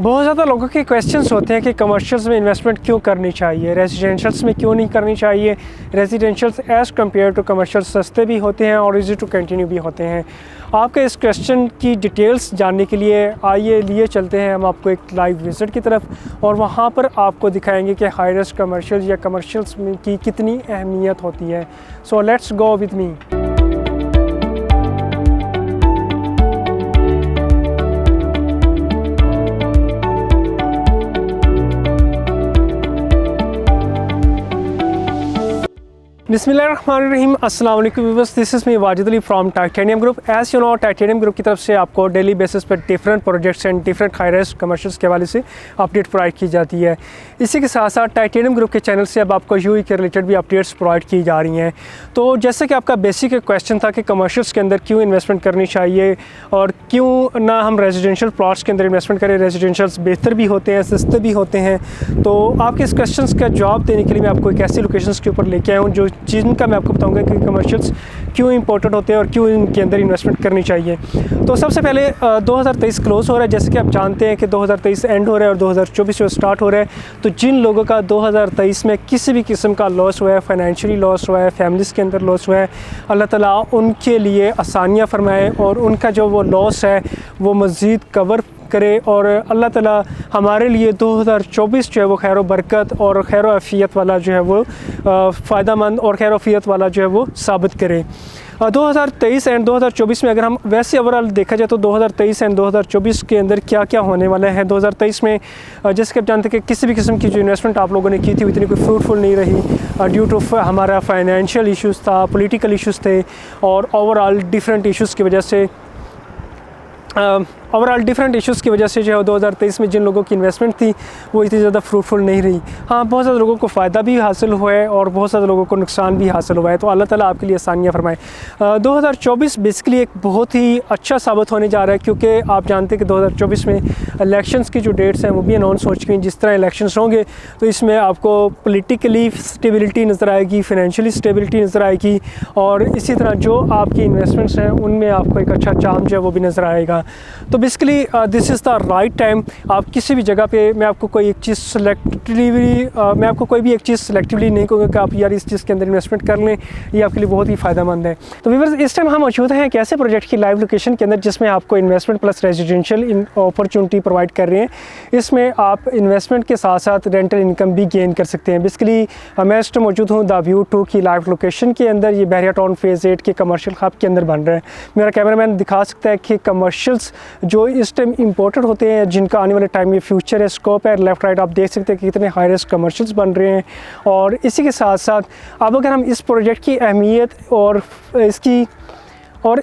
बहुत ज़्यादा लोगों के क्वेश्चंस होते हैं कि कमर्शियल्स में इन्वेस्टमेंट क्यों करनी चाहिए, रेजिडेंशियल्स में क्यों नहीं करनी चाहिए। रेजिडेंशियल्स एज़ कम्पेयर टू कमर्शियल्स सस्ते भी होते हैं और इजी टू कंटिन्यू भी होते हैं। आपके इस क्वेश्चन की डिटेल्स जानने के लिए आइए लिए चलते हैं हम आपको एक लाइव विज़िट की तरफ, और वहाँ पर आपको दिखाएंगे कि हाई रिस्क कमर्शियल या कमर्शियल्स की कितनी अहमियत होती है। So let's go with me. बिस्मिल्लाहिर्रहमानिर्रहीम, अस्सलाम वालेकुम viewers, this is me Wajid Ali from titanium group. As you know, titanium group की तरफ से आपको डेली बेसिस पर different projects and different high risk commercials के हवाले से अपडेट प्रोवाइड की जाती है। इसी के साथ साथ टाइटेनियम ग्रुप के चैनल से अब आपको यूई के रिलेटेड भी अपडेट्स प्रोवाइड की जा रही हैं। तो जैसे कि आपका बेसिक क्वेश्चन था कि कमर्शियल्स के अंदर क्यों इन्वेस्टमेंट करनी चाहिए और क्यों ना हम रेजिडेंशियल प्लॉट्स के अंदर इन्वेस्टमेंट करें। रेजिडेंशियल्स बेहतर भी होते हैं, सस्ते भी होते हैं। तो आपके इस क्वेश्चन का जवाब देने के लिए मैं आपको एक ऐसी लोकेशंस के ऊपर लेके आया हूँ जो जिनका मैं आपको बताऊंगा कि कमर्शियल्स क्यों इंपॉर्टेंट होते हैं और क्यों इनके अंदर इन्वेस्टमेंट करनी चाहिए। तो सबसे पहले 2023 क्लोज हो रहा है, जैसे कि आप जानते हैं कि 2023 एंड हो रहा है और 2024 से स्टार्ट हो रहा है। तो जिन लोगों का 2023 में किसी भी किस्म का लॉस हुआ है, फाइनेंशियली लॉस हुआ है, फैमिलीज़ के अंदर लॉस हुआ है, अल्लाह ताला उनके लिए आसानियाँ फरमाए और उनका जो वो लॉस है वो मज़ीद कवर करे और अल्लाह ताला हमारे लिए 2024 जो है वो खैर बरकत और खैर आफियत वाला जो है वो फ़ायदेमंद और खैर आफियत वाला जो है वो साबित करे। 2023 एंड 2024 में अगर हम वैसे ओवरऑल देखा जाए तो 2023 एंड 2024 के अंदर क्या क्या होने वाला है। 2023 में जैसे कि आप जानते हैं कि किसी भी किस्म की जो इन्वेस्टमेंट आप लोगों ने की थी इतनी कोई फ्रूटफुल नहीं रही ड्यू टू हमारा फाइनेंशियल इश्यूज़ था, पॉलिटिकल इश्यूज़ थे और ओवरऑल डिफरेंट इश्यूज़ की वजह से की वजह से जो है 2023 में जिन लोगों की इन्वेस्टमेंट थी वो इतनी ज़्यादा फ्रूटफुल नहीं रही। हाँ, बहुत ज़्यादा लोगों को फ़ायदा भी हासिल हुआ है और बहुत ज़्यादा लोगों को नुकसान भी हासिल हुआ है। तो अल्लाह ताला आपके लिए आसानियाँ फरमाए। 2024 बेसिकली एक बहुत ही अच्छा साबित होने जा रहा है क्योंकि आप जानते हैं कि 2024 में इलेक्शंस की जो डेट्स हैं वो भी अनाउंस हो चुकी हैं। जिस तरह इलेक्शंस होंगे तो इसमें आपको पोलिटिकली स्टेबिलिटी नज़र आएगी, फाइनेंशियली स्टेबिलिटी नज़र आएगी और इसी तरह जो आपकी इन्वेस्टमेंट्स हैं उनमें आपको एक अच्छा चार्म जो है वो भी नज़र आएगा। तो basically this is the right time. आप किसी भी जगह पे मैं आपको कोई भी एक चीज़ सेलेक्टिवली नहीं कहूँगा कि आप यार इस चीज़ के अंदर इन्वेस्टमेंट कर लें, ये आपके लिए बहुत ही फ़ायदेमंद है। तो व्यूअर्स, इस टाइम हम मौजूद हैं एक ऐसे प्रोजेक्ट की लाइव लोकेशन के अंदर जिसमें आपको investment plus residential opportunity provide कर रहे हैं। इसमें आप इन्वेस्टमेंट के साथ साथ रेंटल इनकम भी गेन कर सकते हैं। बेसिकली मैं इस टाइम मौजूद हूँ द व्यू 2 की लाइव लोकेशन के अंदर। ये बहरिया टाउन फेज़ 8 के कमर्शियल हब के अंदर बन रहा है। मेरा कैमरामैन दिखा सकता है कि कमर्शियल्स जो इस टाइम इंपॉर्टेंट होते हैं, जिनका आने वाले टाइम में फ्यूचर है, स्कोप है, लेफ़्ट राइट आप देख सकते हैं कि कितने हाई रिस्क कमर्शियल्स बन रहे हैं। और इसी के साथ साथ अब अगर हम इस प्रोजेक्ट की अहमियत और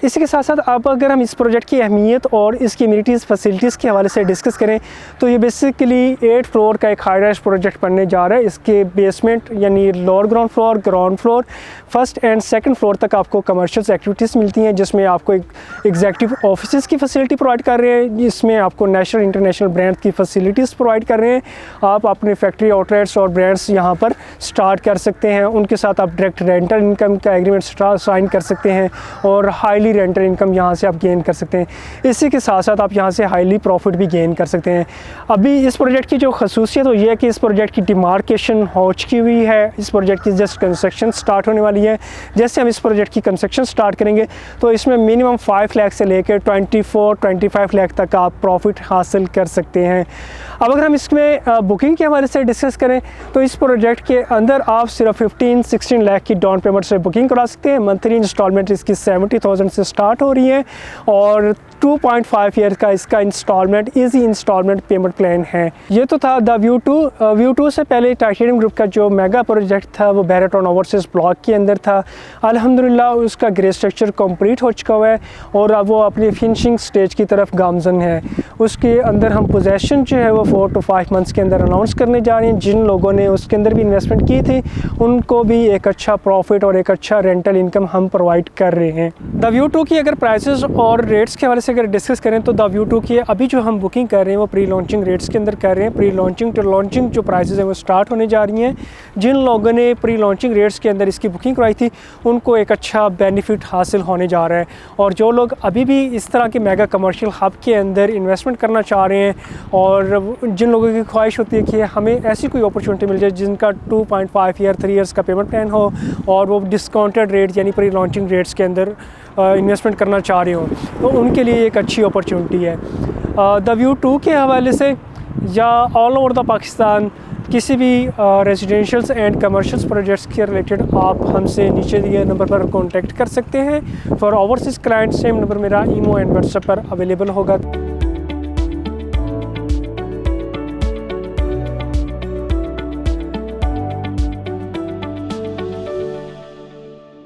इसी के साथ साथ अब अगर हम इस प्रोजेक्ट की अहमियत और इसकी एमिनिटीज़ फैसिलिटीज़ के हवाले से डिस्कस करें तो ये बेसिकली 8 फ्लोर का एक हाई राइज प्रोजेक्ट बनने जा रहा है। इसके बेसमेंट यानी lower ground floor, ground floor, first and second floor तक आपको कमर्शियल्स एक्टिविटीज़ मिलती हैं, जिसमें आपको एक एग्जीक्यूटिव ऑफिस की फैसिलिटी प्रोवाइड कर रहे हैं, जिसमें आपको नेशनल इंटरनेशनल ब्रांड की फैसिलिटीज़ प्रोवाइड कर रहे हैं। आप अपने फैक्ट्री आउटलेट्स और ब्रांड्स यहाँ पर स्टार्ट कर सकते हैं। उनके साथ आप डायरेक्ट रेंटल इनकम का एग्रीमेंट साइन कर सकते हैं और हाईली रेंटल इनकम यहाँ से आप गेन कर सकते हैं। इसी के साथ साथ आप यहाँ से हाईली प्रॉफिट भी गेन कर सकते हैं। अभी इस प्रोजेक्ट की जो खसूसियत हो ये है कि इस प्रोजेक्ट की डिमार्केशन हो चुकी हुई है। इस प्रोजेक्ट की जस्ट कंस्ट्रक्शन स्टार्ट होने वाली है। जैसे हम इस प्रोजेक्ट की कंस्ट्रक्शन स्टार्ट करेंगे तो इसमें मिनिमम 5 लाख से लेकर 24-25 लाख तक आप प्रॉफिट हासिल कर सकते हैं। अब अगर हम इसमें बुकिंग के हवाले से डिस्कस करें तो इस प्रोजेक्ट के अंदर आप सिर्फ 15-16 लाख की डाउन पेमेंट से बुकिंग करा सकते हैं। मंथली इंस्टॉलमेंट इसकी 70,000 से स्टार्ट हो रही है और 2.5 ईयर का इसका instalment easy instalment payment plan है। ये तो था द व्यू 2 से पहले टाइटेनियम ग्रुप का जो मेगा प्रोजेक्ट था वो बहरिया टाउन ओवरसीज ब्लॉक के अंदर था। अल्हम्दुलिल्लाह उसका ग्रे स्ट्रक्चर कंप्लीट हो चुका हुआ है और अब वो अपनी फिनिशिंग स्टेज की तरफ गामजन है। उसके अंदर हम पोजेसन जो है वो 4 to 5 मंथ्स के अंदर अनाउंस करने जा रहे हैं। जिन लोगों ने उसके अंदर भी इन्वेस्टमेंट की थी उनको भी एक अच्छा प्रॉफिट और एक अच्छा रेंटल इनकम हम प्रोवाइड कर रहे हैं। द व्यू 2 की अगर प्राइसेस और रेट्स के हवाले से अगर डिस्कस करें तो द व्यू 2 की अभी जो हम बुकिंग कर रहे हैं वो प्री लॉन्चिंग रेट्स के अंदर कर रहे हैं। प्री लॉन्चिंग टू लॉन्चिंग जो प्राइसेस हैं वो स्टार्ट होने जा रही हैं। जिन लोगों ने प्री लॉन्चिंग रेट्स के अंदर इसकी बुकिंग करवाई थी उनको एक अच्छा बेनिफिट हासिल होने जा रहा है, और जो लोग अभी भी इस तरह के मेगा कमर्शियल हब के अंदर इन्वेस्टमेंट करना चाह रहे हैं और जिन लोगों की ख्वाहिश होती है कि हमें ऐसी कोई अपॉर्चुनिटी मिल जाए जिनका 2.5 ईयर 3 ईयर्स का पेमेंट प्लान हो और वो डिस्काउंटेड रेट यानी प्री लॉन्चिंग रेट्स के अंदर इन्वेस्टमेंट करना चाह रहे हो, तो उनके लिए एक अच्छी अपॉर्चुनिटी है। द व्यू 2 के हवाले से या ऑल ओवर द पाकिस्तान किसी भी रेजिडेंशियल्स एंड कमर्शियल्स प्रोजेक्ट्स के रिलेटेड आप हमसे नीचे दिए नंबर पर कांटेक्ट कर सकते हैं। For overseas client same number मेरा ईमो एंड व्हाट्सएप पर अवेलेबल होगा।